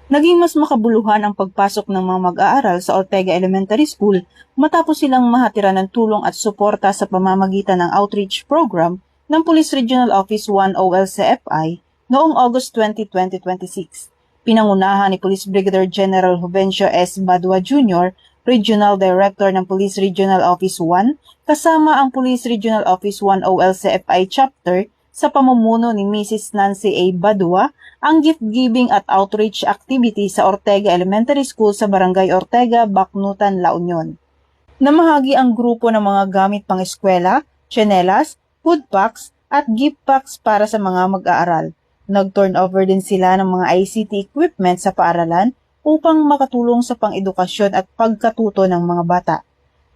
Naging mas makabuluhan ang pagpasok ng mga mag-aaral sa Ortega Elementary School matapos silang mahatiran ng tulong at suporta sa pamamagitan ng outreach program ng Police Regional Office 1 OLCFI noong August 20, 2026. Pinangunahan ni Police Brigadier General Juvencio S. Badua Jr., Regional Director ng Police Regional Office 1, kasama ang Police Regional Office 1 OLCFI Chapter sa pamumuno ni Mrs. Nancy A. Badua, ang gift-giving at outreach activity sa Ortega Elementary School sa Barangay Ortega, Bacnutan, La Union. Namahagi ang grupo ng mga gamit pang-eskwela, tsinelas, food packs at gift packs para sa mga mag-aaral. Nag-turnover din sila ng mga ICT equipment sa paaralan upang makatulong sa pang-edukasyon at pagkatuto ng mga bata.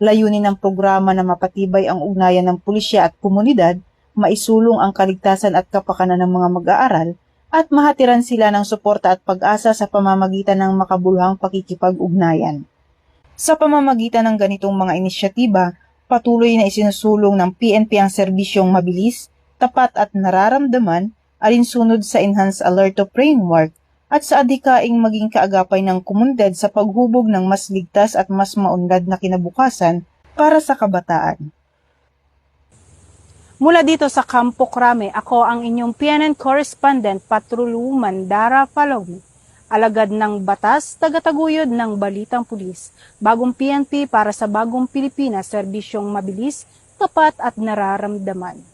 Layunin ng programa na mapatibay ang ugnayan ng pulisya at komunidad, maisulong ang kaligtasan at kapakanan ng mga mag-aaral, at mahatiran sila ng suporta at pag-asa sa pamamagitan ng makabuluhang pakikipag-ugnayan. Sa pamamagitan ng ganitong mga inisyatiba, patuloy na isinusulong ng PNP ang serbisyong mabilis, tapat at nararamdaman alinsunod sa Enhanced Alerto Framework at sa adhikaing maging kaagapay ng komunidad sa paghubog ng mas ligtas at mas maunlad na kinabukasan para sa kabataan. Mula dito sa Campo Crame, ako ang inyong PNN correspondent, Patrolwoman Dara Palome. Alagad ng batas, tagataguyod ng Balitang Pulis. Bagong PNP para sa bagong Pilipinas, serbisyong mabilis, tapat at nararamdaman.